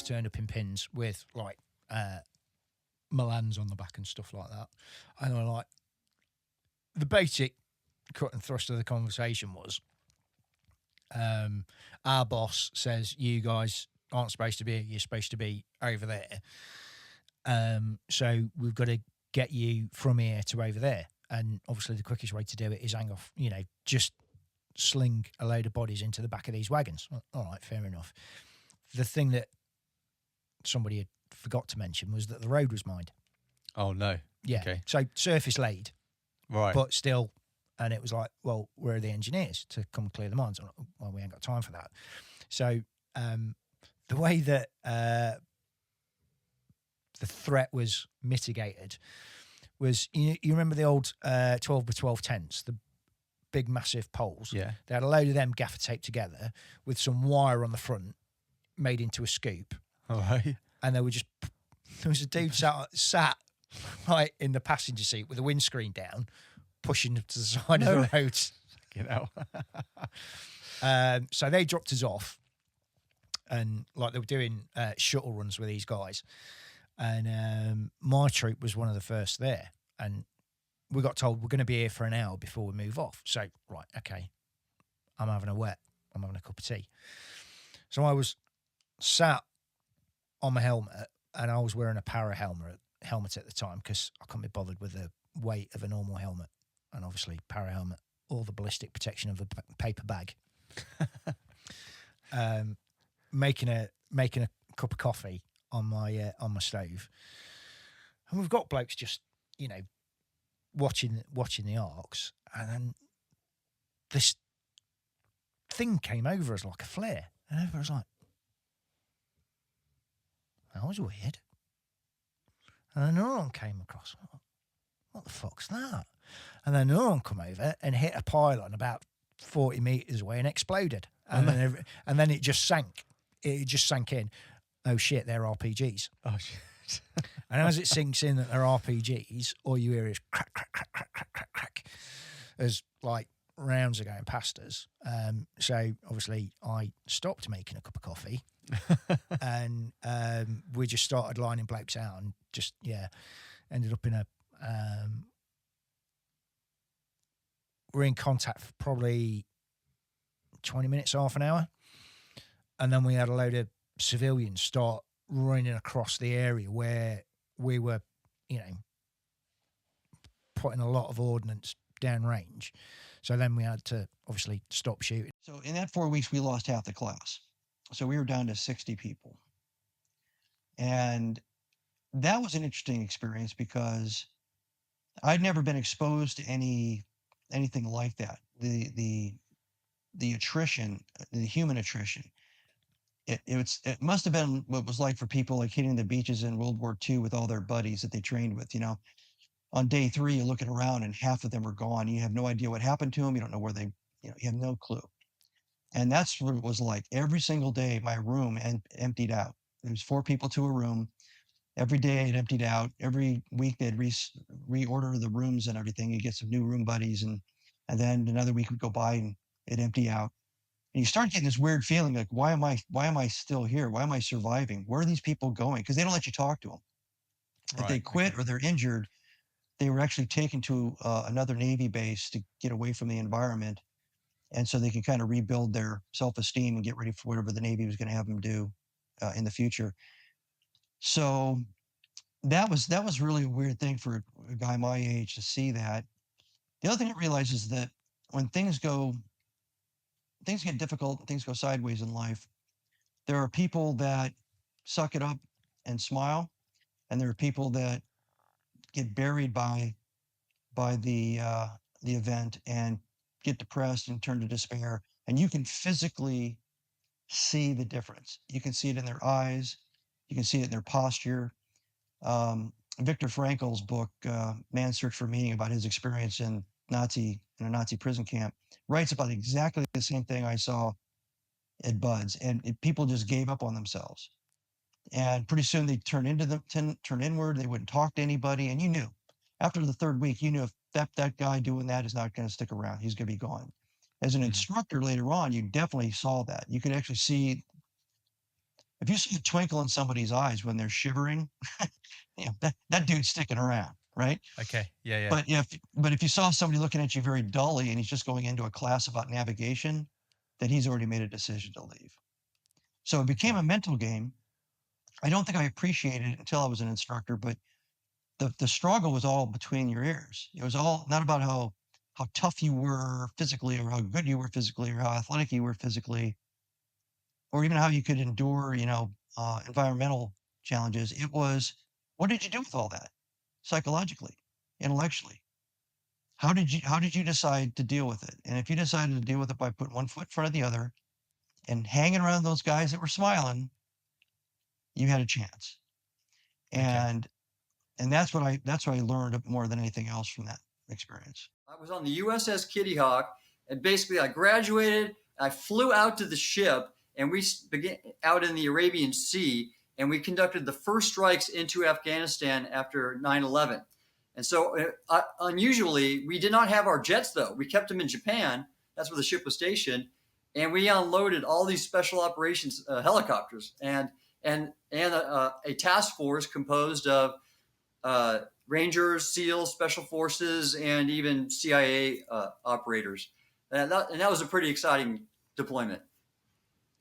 turned up in pins with like Milans on the back and stuff like that. And I'm like, the basic cut and thrust of the conversation was, our boss says you guys aren't supposed to be here, you're supposed to be over there. So we've got to get you from here to over there. And obviously the quickest way to do it is hang off, just sling a load of bodies into the back of these wagons. Well, all right, fair enough. The thing that somebody had forgot to mention was that the road was mined. Oh, no. Yeah. Okay. So surface laid. Right. But still, and it was like, well, where are the engineers to come clear the mines? Well, we ain't got time for that. So the way that the threat was mitigated was, you remember the old 12 by 12 tents, the big massive poles? Yeah. They had a load of them gaffer taped together with some wire on the front made into a scoop. All right. And there was a dude sat right in the passenger seat with the windscreen down, pushing to the side of the road. So they dropped us off, and like they were doing shuttle runs with these guys, and my troop was one of the first there, and we got told we're going to be here for an hour before we move off. So right, okay, I'm having a cup of tea. So I was sat on my helmet, and I was wearing a para helmet at the time because I couldn't be bothered with the weight of a normal helmet, and obviously para helmet, all the ballistic protection of the paper bag. Making a cup of coffee on my stove, and we've got blokes just watching the arcs, and then this thing came over us like a flare, and everyone was like, that was weird. And then another one came across. What the fuck's that? And then another one come over and hit a pylon about 40 metres away and exploded. And then it just sank. It just sank in. Oh shit, they're RPGs. Oh shit. And as it sinks in that they're RPGs, all you hear is crack, crack, crack, crack, crack, crack, crack, as like rounds are going past us. So obviously I stopped making a cup of coffee and we just started lining blokes out and just, ended up in a, we're in contact for probably 20 minutes, half an hour. And then we had a load of civilians start running across the area where we were, putting a lot of ordnance downrange. So then we had to obviously stop shooting. So in that 4 weeks, we lost half the class. So we were down to 60 people. And that was an interesting experience because I'd never been exposed to anything like that. The attrition, the human attrition. It must have been what it was like for people like hitting the beaches in World War II with all their buddies that they trained with. On day 3, you're looking around and half of them are gone. You have no idea what happened to them. You don't know where they, you have no clue. And that's what it was like. Every single day, my room emptied out. There was 4 people to a room. Every day it emptied out. Every week they'd reorder the rooms and everything. You get some new room buddies, and then another week would go by and it'd empty out. And you start getting this weird feeling like, why am I still here? Why am I surviving? Where are these people going? Because they don't let you talk to them. Right. If they quit or they're injured, they were actually taken to another Navy base to get away from the environment. And so they can kind of rebuild their self-esteem and get ready for whatever the Navy was going to have them do in the future. So that was really a weird thing for a guy my age to see that. The other thing I realized is that when things get difficult, things go sideways in life, there are people that suck it up and smile, and there are people that get buried by the event and get depressed and turn to despair. And you can physically see the difference. You can see it in their eyes. You can see it in their posture. Viktor Frankl's book, Man's Search for Meaning, about his experience in a Nazi prison camp, writes about exactly the same thing I saw at Bud's. And people just gave up on themselves. And pretty soon they turn inward. They wouldn't talk to anybody. And you knew after the 3rd week, you knew if that guy doing that is not going to stick around, he's going to be gone. As an instructor later on, you definitely saw that. You could actually see if you see a twinkle in somebody's eyes when they're shivering, that dude's sticking around, right? Okay. Yeah. Yeah. But if you saw somebody looking at you very dully and he's just going into a class about navigation, then he's already made a decision to leave. So it became Okay. a mental game. I don't think I appreciated it until I was an instructor, but the struggle was all between your ears. It was all not about how tough you were physically or how good you were physically or how athletic you were physically or even how you could endure, environmental challenges. It was, what did you do with all that psychologically, intellectually? How did you decide to deal with it? And if you decided to deal with it by putting one foot in front of the other and hanging around those guys that were smiling, you had a chance. Okay. And that's what I learned more than anything else from that experience. I was on the USS Kitty Hawk, and basically I graduated. I flew out to the ship, and we began out in the Arabian Sea, and we conducted the first strikes into Afghanistan after 9/11. And so, unusually, we did not have our jets though. We kept them in Japan. That's where the ship was stationed, and we unloaded all these special operations helicopters and a task force composed of Rangers, SEALs, Special Forces, and even CIA operators. And that was a pretty exciting deployment.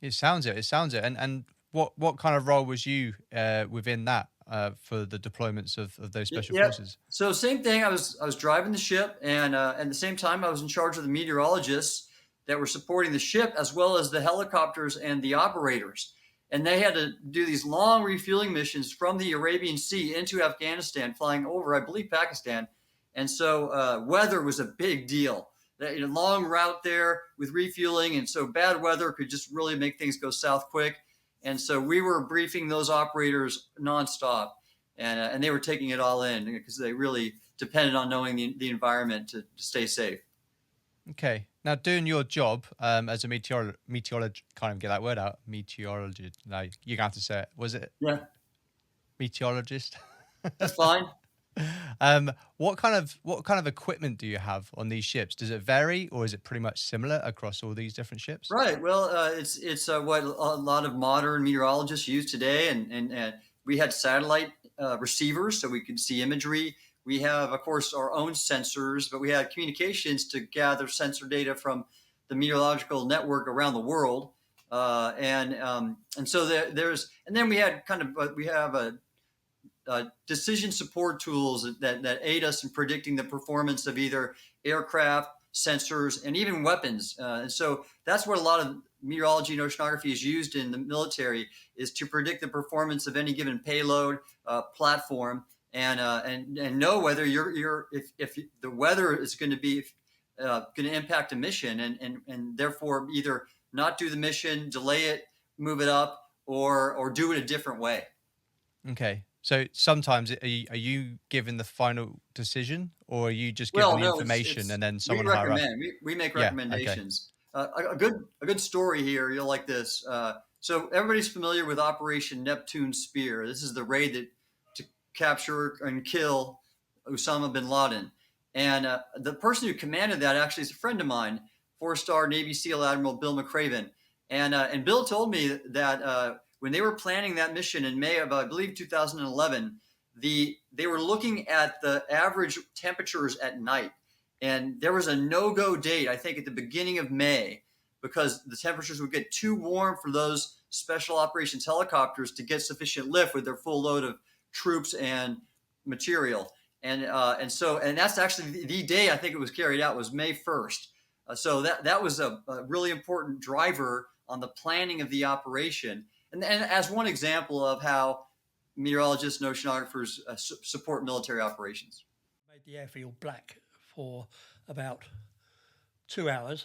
It sounds it. It sounds it. And what kind of role was you within that for the deployments of those special forces? So same thing. I was driving the ship, and at the same time, I was in charge of the meteorologists that were supporting the ship, as well as the helicopters and the operators. And they had to do these long refueling missions from the Arabian Sea into Afghanistan, flying over, I believe, Pakistan. And so weather was a big deal. That long route there with refueling, and so bad weather could just really make things go south quick. And so we were briefing those operators nonstop, and they were taking it all in because they really depended on knowing the environment to stay safe. Okay. Now, doing your job as a meteorologist, can't even get that word out. Meteorologist. No, you're going to have to say it. Was it? Yeah. Meteorologist. That's fine. What kind of equipment do you have on these ships? Does it vary, or is it pretty much similar across all these different ships? Right. Well, it's what a lot of modern meteorologists use today, and we had satellite receivers so we could see imagery. We have, of course, our own sensors, but we had communications to gather sensor data from the meteorological network around the world, and so there's, and then we had we have a decision support tools that aid us in predicting the performance of either aircraft, sensors, and even weapons. And so that's what a lot of meteorology and oceanography is used in the military, is to predict the performance of any given payload platform. And know whether if the weather is going to be going to impact a mission, and therefore either not do the mission, delay it, move it up, or do it a different way. Okay, so sometimes are you given the final decision, or are you just given the information and then someone higher up? We make recommendations. Okay. A good story here. You'll like this. So everybody's familiar with Operation Neptune Spear. This is the raid that capture and kill Osama bin Laden. And the person who commanded that actually is a friend of mine, 4-star Navy SEAL Admiral Bill McCraven. And Bill told me that when they were planning that mission in May of, I believe, 2011, they were looking at the average temperatures at night. And there was a no-go date, I think, at the beginning of May, because the temperatures would get too warm for those special operations helicopters to get sufficient lift with their full load of troops and material, and that's actually the day I think it was carried out was May 1st. So that was a really important driver on the planning of the operation, and as one example of how meteorologists and oceanographers support military operations. Made the airfield black for about 2 hours.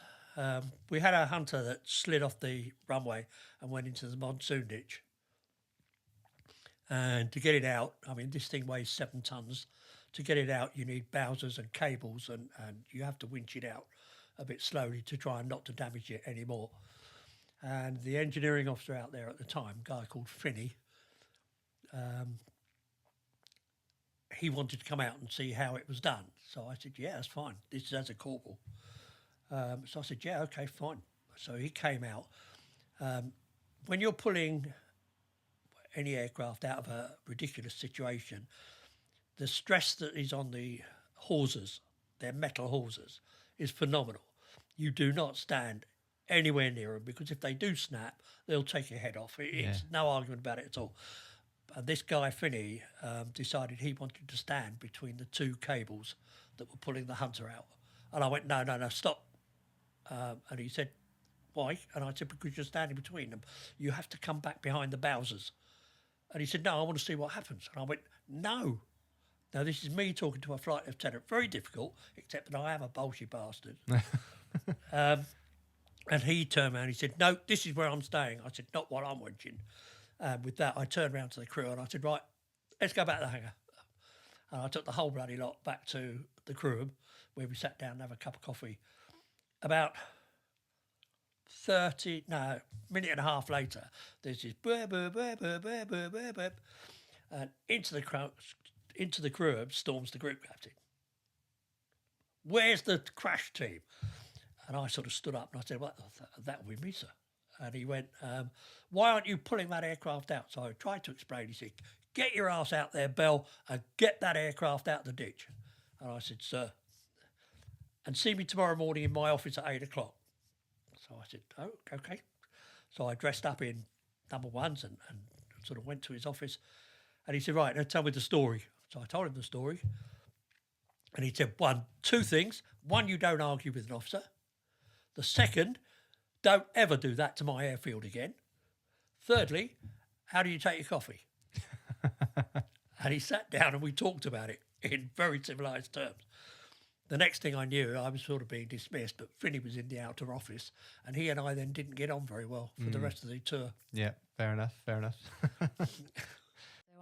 We had a hunter that slid off the runway and went into the monsoon ditch. And to get it out, I mean, this thing weighs 7 tons. To get it out, you need bowsers and cables, and you have to winch it out a bit slowly to try and not to damage it anymore. And the engineering officer out there at the time, a guy called Finney, he wanted to come out and see how it was done. So I said, yeah, that's fine. This is as a corporal. So I said, yeah, okay, fine. So he came out. When you're pulling any aircraft out of a ridiculous situation, the stress that is on the hawsers, their metal hawsers, is phenomenal. You do not stand anywhere near them, because if they do snap, they'll take your head off. It's no argument about it at all. And this guy, Finney, decided he wanted to stand between the two cables that were pulling the Hunter out. And I went, no, stop. And he said, why? And I said, because you're standing between them. You have to come back behind the Bowsers. And he said, no, I want to see what happens. And I went, no. Now, this is me talking to a flight lieutenant. Very difficult, except that I am a bolshy bastard. And he turned around and he said, no, this is where I'm staying. I said, not while I'm watching. With that, I turned around to the crew and I said, right, let's go back to the hangar. And I took the whole bloody lot back to the crew room, where we sat down and have a cup of coffee. About minute and a half later, there's this burp, burp, burp, burp, burp, burp, burp, burp, and into the crew room storms the group captain. Where's the crash team? And I sort of stood up and I said, well, that will be me, sir. And he went, why aren't you pulling that aircraft out? So I tried to explain. He said, get your ass out there, Bell, and get that aircraft out the ditch. And I said, sir, and see me tomorrow morning in my office at 8 o'clock. So I said, oh, okay. So I dressed up in number ones and sort of went to his office. And he said, right, now tell me the story. So I told him the story. And he said, two things. One, you don't argue with an officer. The second, don't ever do that to my airfield again. Thirdly, how do you take your coffee? And he sat down and we talked about it in very civilised terms. The next thing I knew, I was sort of being dismissed, but Finney was in the outer office, and he and I then didn't get on very well for the rest of the tour. Yeah, fair enough. So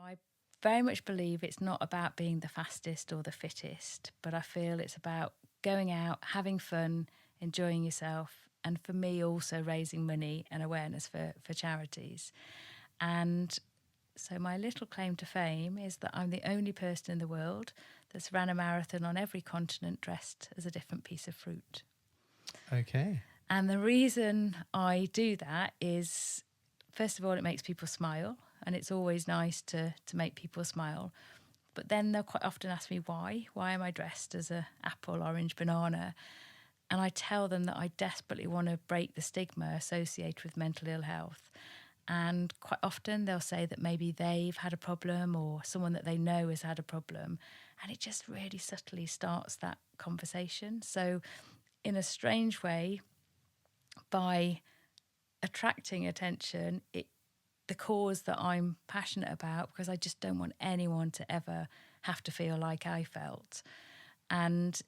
I very much believe it's not about being the fastest or the fittest, but I feel it's about going out, having fun, enjoying yourself, and for me also raising money and awareness for charities. And so my little claim to fame is that I'm the only person in the world that's ran a marathon on every continent dressed as a different piece of fruit. Okay. And the reason I do that is, first of all, it makes people smile, and it's always nice to make people smile. But then they'll quite often ask me why. Why am I dressed as an apple, orange, banana? And I tell them that I desperately want to break the stigma associated with mental ill health. And quite often they'll say that maybe they've had a problem or someone that they know has had a problem. And it just really subtly starts that conversation. So in a strange way, by attracting attention, the cause that I'm passionate about, because I just don't want anyone to ever have to feel like I felt. And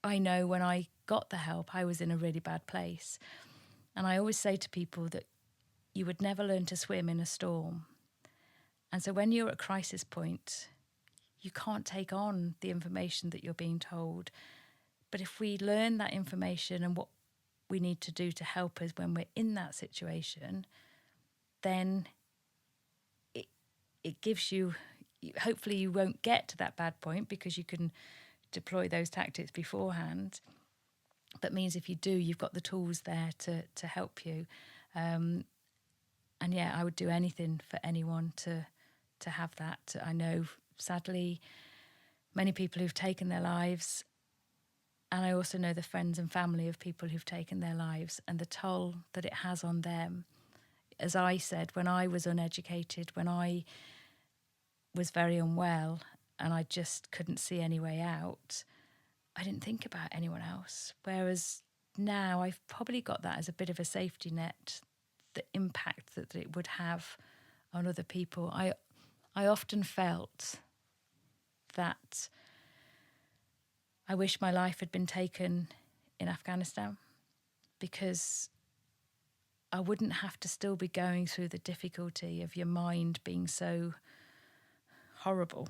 I know when I got the help, I was in a really bad place. And I always say to people that you would never learn to swim in a storm. And so when you're at crisis point, you can't take on the information that you're being told. But if we learn that information and what we need to do to help us when we're in that situation, then it gives you, hopefully you won't get to that bad point because you can deploy those tactics beforehand. That means if you do, you've got the tools there to help you. And yeah, I would do anything for anyone to have that. I know, sadly, many people who've taken their lives, and I also know the friends and family of people who've taken their lives and the toll that it has on them. As I said, when I was uneducated, when I was very unwell and I just couldn't see any way out, I didn't think about anyone else. Whereas now I've probably got that as a bit of a safety net, the impact that it would have on other people. I often felt that I wish my life had been taken in Afghanistan, because I wouldn't have to still be going through the difficulty of your mind being so horrible.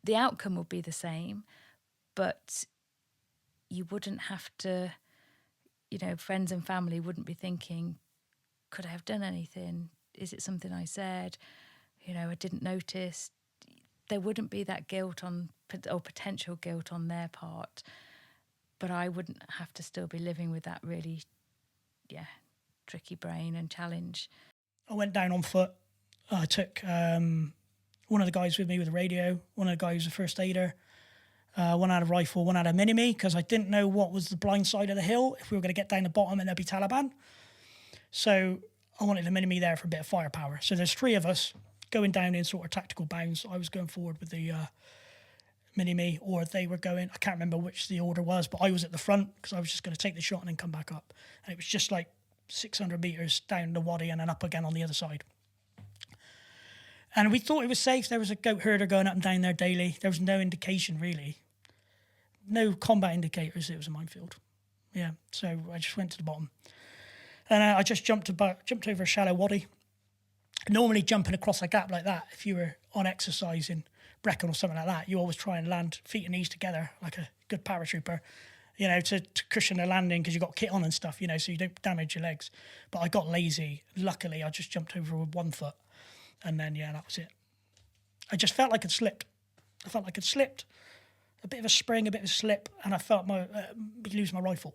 The outcome would be the same, but you wouldn't have to, friends and family wouldn't be thinking, could I have done anything? Is it something I said? I didn't notice. There wouldn't be that guilt or potential guilt on their part, but I wouldn't have to still be living with that really, tricky brain and challenge. I went down on foot. I took one of the guys with me with a radio, one of the guys was a first aider, one had a rifle, one had a mini-me, because I didn't know what was the blind side of the hill, if we were going to get down the bottom and there'd be Taliban. So I wanted a mini-me there for a bit of firepower. So there's 3 of us going down in sort of tactical bounds. I was going forward with the mini-me, or they were going, I can't remember which the order was, but I was at the front because I was just going to take the shot and then come back up. And it was just like 600 metres down the wadi and then up again on the other side. And we thought it was safe. There was a goat herder going up and down there daily. There was no indication, really. No combat indicators. It was a minefield. Yeah, so I just went to the bottom. And I just jumped over a shallow wadi. Normally jumping across a gap like that, if you were on exercise in Brecon or something like that, you always try and land feet and knees together like a good paratrooper, you know, to cushion the landing because you've got kit on and stuff, you know, so you don't damage your legs. But I got lazy. Luckily, I just jumped over with 1 foot. And then, yeah, that was it. I just felt like I'd slipped. A bit of a spring, a bit of a slip, and I felt me lose my rifle.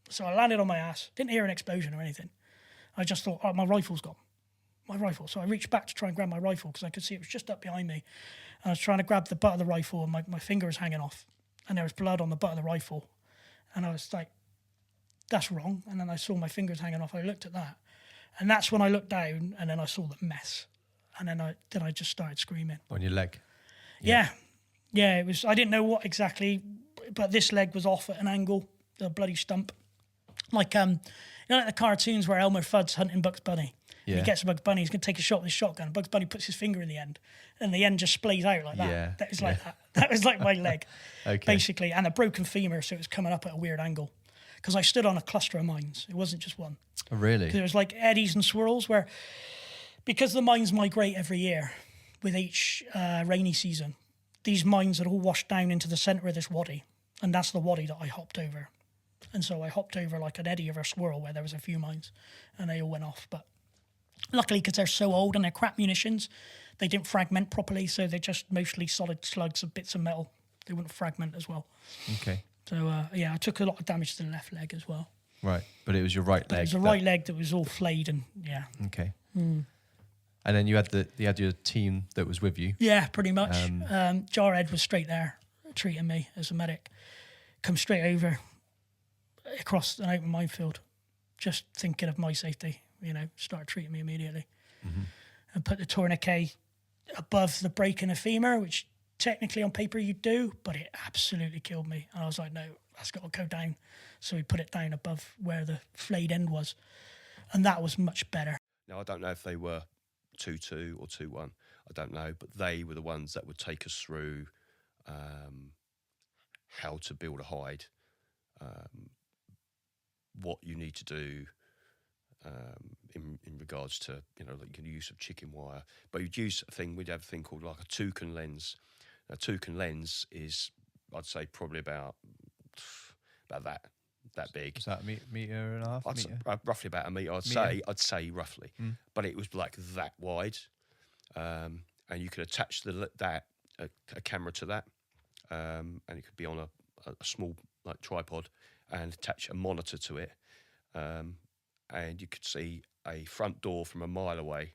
So I landed on my ass. Didn't hear an explosion or anything. I just thought, oh, my rifle's gone. My rifle. So I reached back to try and grab my rifle because I could see it was just up behind me. And I was trying to grab the butt of the rifle and my finger was hanging off. And there was blood on the butt of the rifle. And I was like, that's wrong. And then I saw my fingers hanging off. I looked at that. And that's when I looked down and then I saw the mess. And then I just started screaming. On your leg? Yeah. It was. I didn't know what exactly, but this leg was off at an angle, a bloody stump. Like, you know, like the cartoons where Elmer Fudd's hunting Bugs Bunny. Yeah. He gets Bugs Bunny, he's going to take a shot with his shotgun. Bugs Bunny puts his finger in the end, and the end just splays out like that. Yeah. That was like that. That was like my leg, okay. Basically. And a broken femur, so it was coming up at a weird angle. Because I stood on a cluster of mines. It wasn't just one. Oh, really? There was like eddies and swirls where... Because the mines migrate every year with each rainy season, these mines had all washed down into the centre of this wadi, and that's the wadi that I hopped over. And so I hopped over like an eddy of a swirl where there was a few mines, and they all went off. But luckily, because they're so old and they're crap munitions, they didn't fragment properly, so they're just mostly solid slugs of bits of metal. They wouldn't fragment as well. Okay. So, yeah, I took a lot of damage to the left leg as well. Right, but it was your right leg. It was the right leg that was all flayed and, yeah. Okay. And then you had your team that was with you. Yeah, pretty much. Jarhead was straight there, treating me as a medic. Come straight over, across an open minefield, just thinking of my safety. You know, started treating me immediately, and put the tourniquet above the break in the femur, which technically on paper you do, but it absolutely killed me. And I was like, no, that's got to go down. So we put it down above where the flayed end was, and that was much better. Now I don't know if they were 2-2 or 2-1. I don't know, but they were the ones that would take us through how to build a hide, what you need to do in regards to, you know, like the use of chicken wire. But we'd have a thing called like a toucan lens. A toucan lens is, I'd say, probably about that big. Is that metre and a half? Roughly about a metre, I'd say roughly. But it was like that wide. And you could attach a camera to that. And it could be on a small like tripod and attach a monitor to it. And you could see a front door from a mile away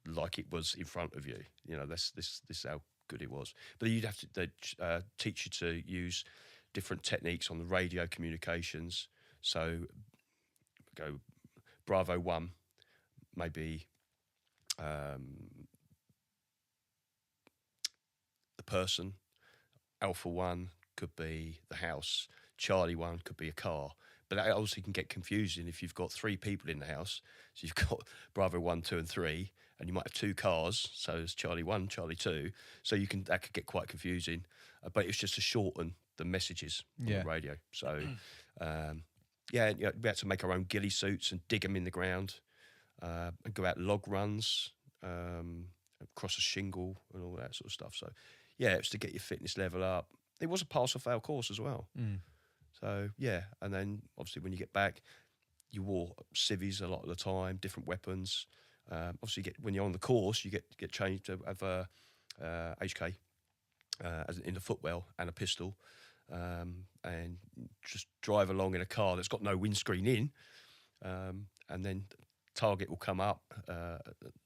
like it was in front of you. You know, this is how good it was. But you'd have to teach you to use different techniques on the radio communications. So go Bravo 1, maybe the person. Alpha 1 could be the house. Charlie 1 could be a car. But that also can get confusing if you've got 3 people in the house. So you've got Bravo 1, 2 and 3, and you might have 2 cars. So it's Charlie 1, Charlie 2. So that could get quite confusing. But it's just to shorten the messages on the radio. So, we had to make our own ghillie suits and dig them in the ground and go out log runs, across a shingle and all that sort of stuff. So, yeah, it was to get your fitness level up. It was a pass or fail course as well. So, yeah, and then obviously when you get back, you wore civvies a lot of the time, different weapons. Obviously, when you're on the course, you get changed to have a HK in the footwell and a pistol, and just drive along in a car that's got no windscreen in, and then target will come up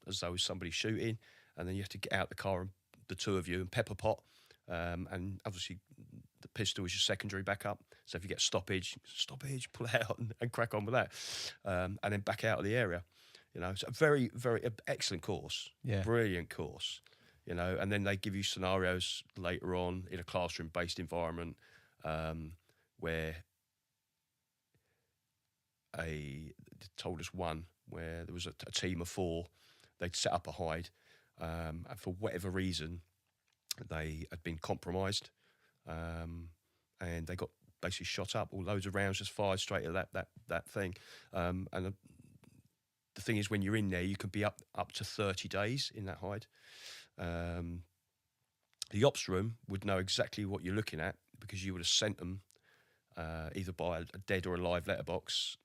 as though somebody's shooting, and then you have to get out the car, and the two of you, and pepper pot, and obviously the pistol is your secondary backup. So if you get stoppage, pull it out and crack on with that, and then back out of the area. You know, it's a very, very excellent course, brilliant course. You know, and then they give you scenarios later on in a classroom-based environment where they told us one where there was a team of 4. They'd set up a hide, and for whatever reason, they had been compromised, and they got basically shot up. All loads of rounds just fired straight at that thing. And the thing is, when you're in there, you can be up to 30 days in that hide. The ops room would know exactly what you're looking at because you would have sent them either by a dead or a live letterbox,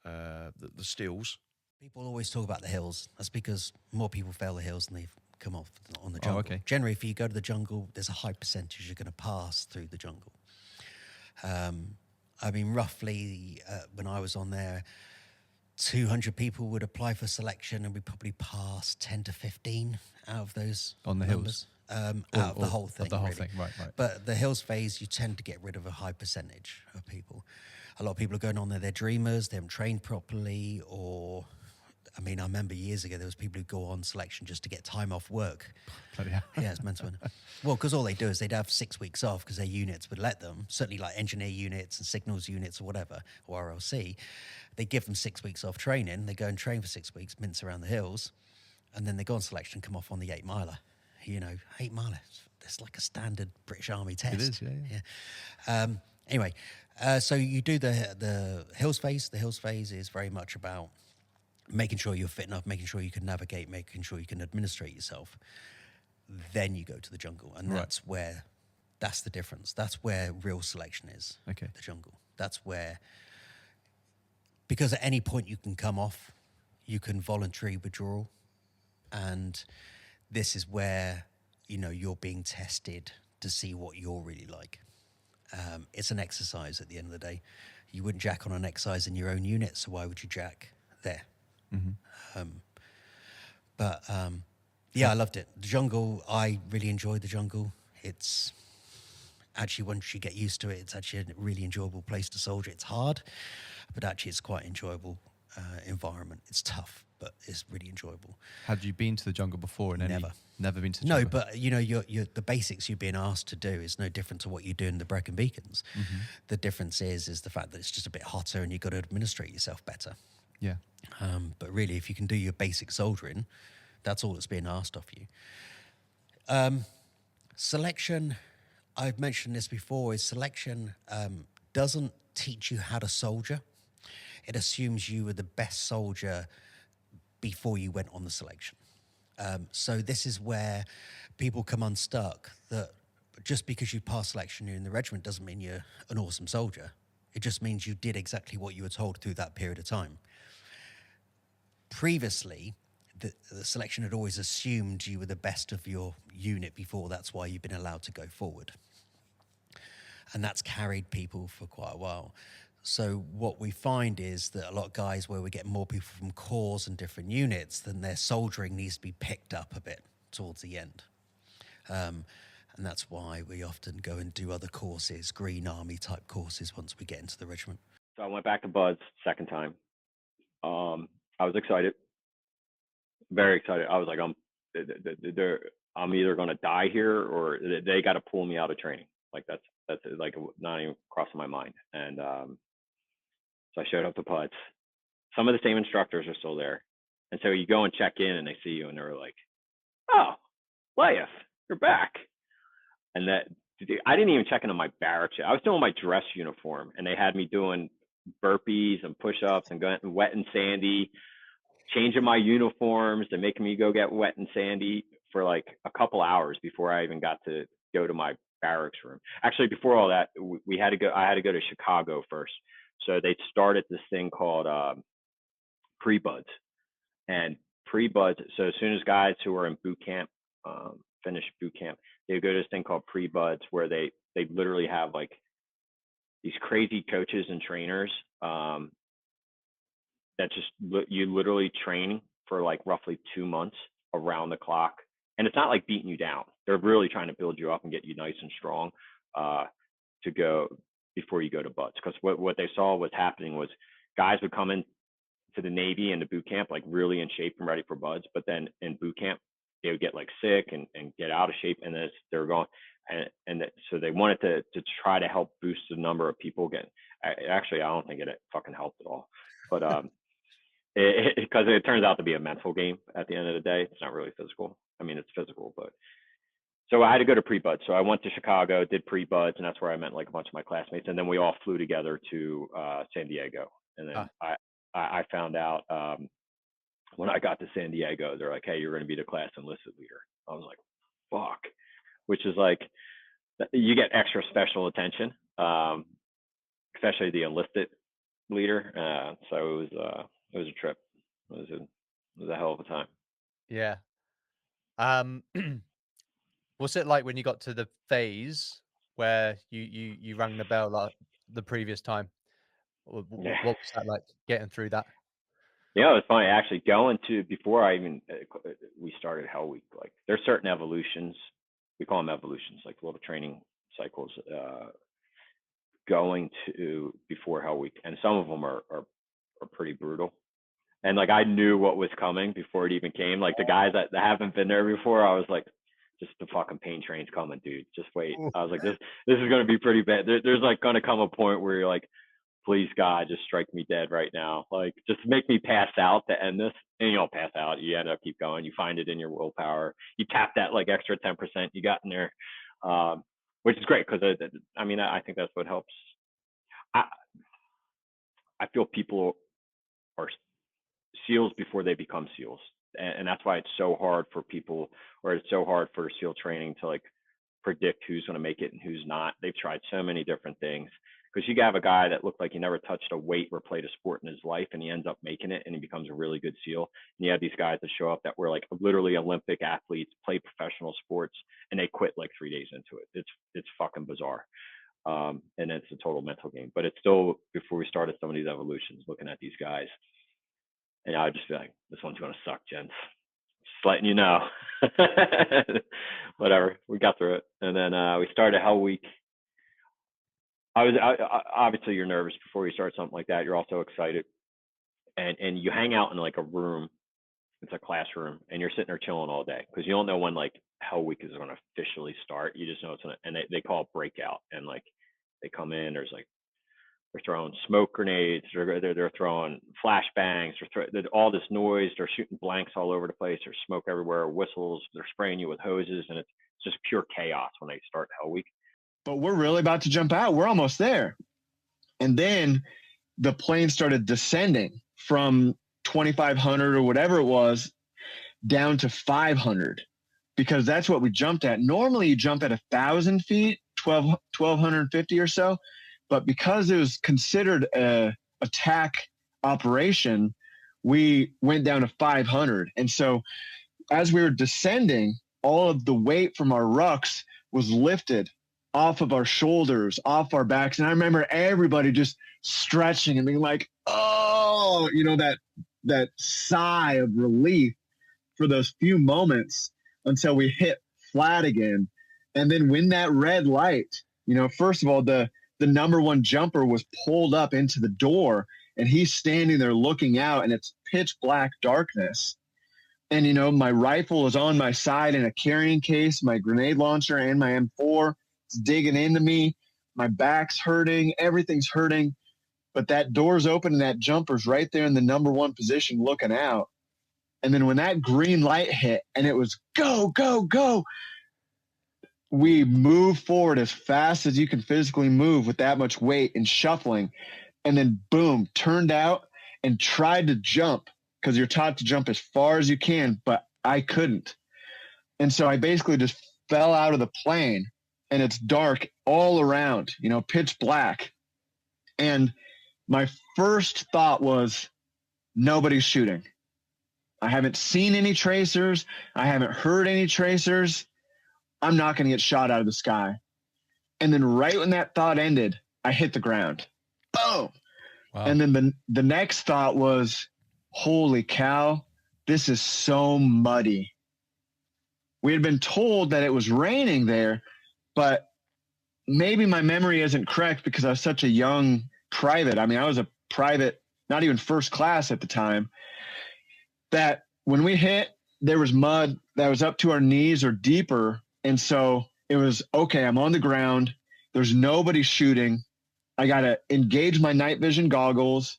the stills. People always talk about the hills. That's because more people fail the hills than they've come off on the jungle. Oh, okay. Generally, if you go to the jungle, there's a high percentage you're going to pass through the jungle. I mean, roughly, when I was on there, 200 people would apply for selection, and we probably passed 10 to 15 out of those on the numbers. hills. Out of the whole thing. Of the whole really. thing, right. But the hills phase, you tend to get rid of a high percentage of people. A lot of people are going on there, they're dreamers, they haven't trained properly, or, I mean, I remember years ago, there was people who go on selection just to get time off work. Bloody hell. Yeah, it's mental. Well, because all they do is they'd have 6 weeks off because their units would let them, certainly like engineer units and signals units or whatever, or RLC. They give them 6 weeks off training, they go and train for 6 weeks, mince around the hills, and then they go on selection, come off on the 8-miler. You know, 8-miler, it's like a standard British Army test. It is, yeah. Anyway, so you do the hills phase. The hills phase is very much about making sure you're fit enough, making sure you can navigate, making sure you can administrate yourself. Then you go to the jungle, and that's the difference. That's where real selection is. Okay. The jungle. That's where, because at any point you can come off, you can voluntarily withdraw, and this is where, you know, you're being tested to see what you're really like. It's an exercise at the end of the day. You wouldn't jack on an exercise in your own unit, so why would you jack there? Mm-hmm. Yeah, I loved it. The jungle, I really enjoyed the jungle. It's actually, once you get used to it, it's actually a really enjoyable place to soldier. It's hard, but actually it's quite an enjoyable environment. It's tough, but it's really enjoyable. Had you been to the jungle before? Never been to the jungle? No, but you know, you're the basics you're being asked to do is no different to what you do in the Brecon Beacons. Mm-hmm. The difference is the fact that it's just a bit hotter and you've got to administrate yourself better. Yeah. But really, if you can do your basic soldiering, that's all that's being asked of you. Selection, I've mentioned this before, is selection doesn't teach you how to soldier. It assumes you were the best soldier before you went on the selection. So this is where people come unstuck, that just because you pass selection in the regiment doesn't mean you're an awesome soldier. It just means you did exactly what you were told through that period of time. Previously, the selection had always assumed you were the best of your unit before. That's why you've been allowed to go forward. And that's carried people for quite a while. So what we find is that a lot of guys, where we get more people from corps and different units, then their soldiering needs to be picked up a bit towards the end. And that's why we often go and do other courses, Green Army type courses, once we get into the regiment. So I went back to Buds second time. I was excited, very excited. I was like, I'm either going to die here or they got to pull me out of training. Like that's like not even crossing my mind. And so I showed up to Buds. Some of the same instructors are still there. And so you go and check in and they see you and they're like, oh, Lahiff, you're back. And that, I didn't even check into my barracks yet. I was still in my dress uniform and they had me doing burpees and push-ups and going wet and sandy, changing my uniforms and making me go get wet and sandy for like a couple hours before I even got to go to my barracks room. Actually, before all that, I had to go to Chicago first. So they started this thing called pre-buds. And pre-buds, so as soon as guys who are in boot camp finish boot camp, they go to this thing called pre-buds where they literally have like these crazy coaches and trainers that just you literally train for like roughly 2 months around the clock. And it's not like beating you down. They're really trying to build you up and get you nice and strong to go before you go to butts. Because what they saw was happening was guys would come in to the Navy and the boot camp like really in shape and ready for buds, but then in boot camp they would get like sick and get out of shape, and then they were going, so they wanted to try to help boost the number of people getting. Actually, I don't think it fucking helped at all, but because it turns out to be a mental game at the end of the day. It's not really physical. I mean, it's physical, but so I had to go to pre-buds. So I went to Chicago, did pre-buds, and that's where I met like a bunch of my classmates, and then we all flew together to San Diego, and then I found out when I got to San Diego, they're like, hey, you're going to be the class enlisted leader. I was like, fuck, which is like, you get extra special attention, especially the enlisted leader. So it was a trip. It was a hell of a time. Yeah. What's it like when you got to the phase where you rang the bell like the previous time? What was that like, getting through that? Yeah, it was funny actually going to, before I even we started Hell Week. Like there's certain evolutions, we call them evolutions, like little training cycles going to before Hell Week, and some of them are pretty brutal. And like I knew what was coming before it even came. Like the guys that haven't been there before, I was like, just the fucking pain train's coming, dude. Just wait. I was like, this is gonna be pretty bad. There's like gonna come a point where you're like, please God, just strike me dead right now. Like, just make me pass out to end this. And you don't pass out. You end up keep going. You find it in your willpower. You tap that like extra 10% you got in there, which is great because I mean, I think that's what helps. I feel people are SEALs before they become SEALs, and that's why it's so hard for people, or it's so hard for SEAL training to like predict who's going to make it and who's not. They've tried so many different things. Because you have a guy that looked like he never touched a weight or played a sport in his life, and he ends up making it, and he becomes a really good SEAL. And you have these guys that show up that were like literally Olympic athletes, play professional sports, and they quit like 3 days into it. It's fucking bizarre, and it's a total mental game. But it's still, before we started some of these evolutions, looking at these guys, and I would just be like, this one's gonna suck, gents. Just letting you know. Whatever, we got through it, and then we started Hell Week. Obviously you're nervous before you start something like that. You're also excited, and you hang out in like a room. It's a classroom, and you're sitting there chilling all day because you don't know when like Hell Week is going to officially start. You just know it's gonna, and they call it breakout, and like they come in. There's like, they're throwing smoke grenades. They're throwing flashbangs. There's all this noise. They're shooting blanks all over the place. There's smoke everywhere. Whistles. They're spraying you with hoses, and it's just pure chaos when they start Hell Week. But we're really about to jump out. We're almost there. And then the plane started descending from 2,500 or whatever it was down to 500, because that's what we jumped at. Normally you jump at 1,000 feet, 1,250 or so. But because it was considered a attack operation, we went down to 500. And so as we were descending, all of the weight from our rucks was lifted off of our shoulders, off our backs. And I remember everybody just stretching and being like, oh, you know, that sigh of relief for those few moments until we hit flat again. And then when that red light, you know, first of all, the number one jumper was pulled up into the door, and he's standing there looking out, and it's pitch black darkness. And, you know, my rifle is on my side in a carrying case, my grenade launcher and my M4. It's digging into me. My back's hurting. Everything's hurting. But that door's open and that jumper's right there in the number one position looking out. And then when that green light hit and it was go, go, go, we move forward as fast as you can physically move with that much weight and shuffling. And then boom, turned out and tried to jump, because you're taught to jump as far as you can, but I couldn't. And so I basically just fell out of the plane. And it's dark all around, you know, pitch black. And my first thought was, nobody's shooting. I haven't seen any tracers. I haven't heard any tracers. I'm not going to get shot out of the sky. And then right when that thought ended, I hit the ground. Boom. Wow. And then the next thought was, holy cow, this is so muddy. We had been told that it was raining there, but maybe my memory isn't correct because I was such a young private. I mean, I was a private, not even first class at the time, that when we hit, there was mud that was up to our knees or deeper. And so it was, okay, I'm on the ground. There's nobody shooting. I got to engage my night vision goggles,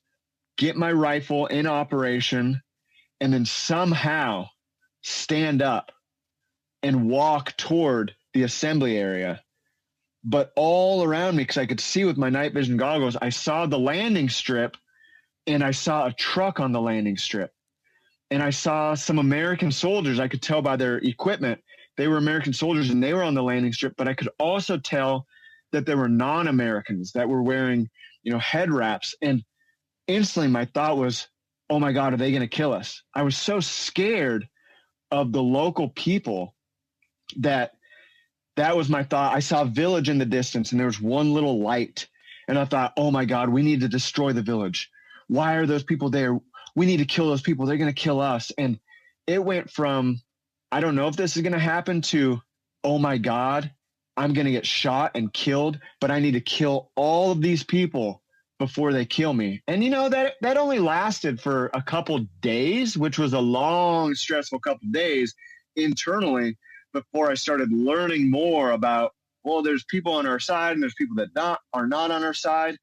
get my rifle in operation, and then somehow stand up and walk toward the assembly area. But all around me, because I could see with my night vision goggles, I saw the landing strip and I saw a truck on the landing strip. And I saw some American soldiers. I could tell by their equipment, they were American soldiers and they were on the landing strip. But I could also tell that there were non-Americans that were wearing, head wraps. And instantly my thought was, oh my God, are they going to kill us? I was so scared of the local people that was my thought. I saw a village in the distance and there was one little light. And I thought, oh my God, we need to destroy the village. Why are those people there? We need to kill those people. They're going to kill us. And it went from, I don't know if this is going to happen, to, oh my God, I'm going to get shot and killed, but I need to kill all of these people before they kill me. And that only lasted for a couple days, which was a long, stressful couple days internally, before I started learning more about, well, there's people on our side and there's people that are not on our side.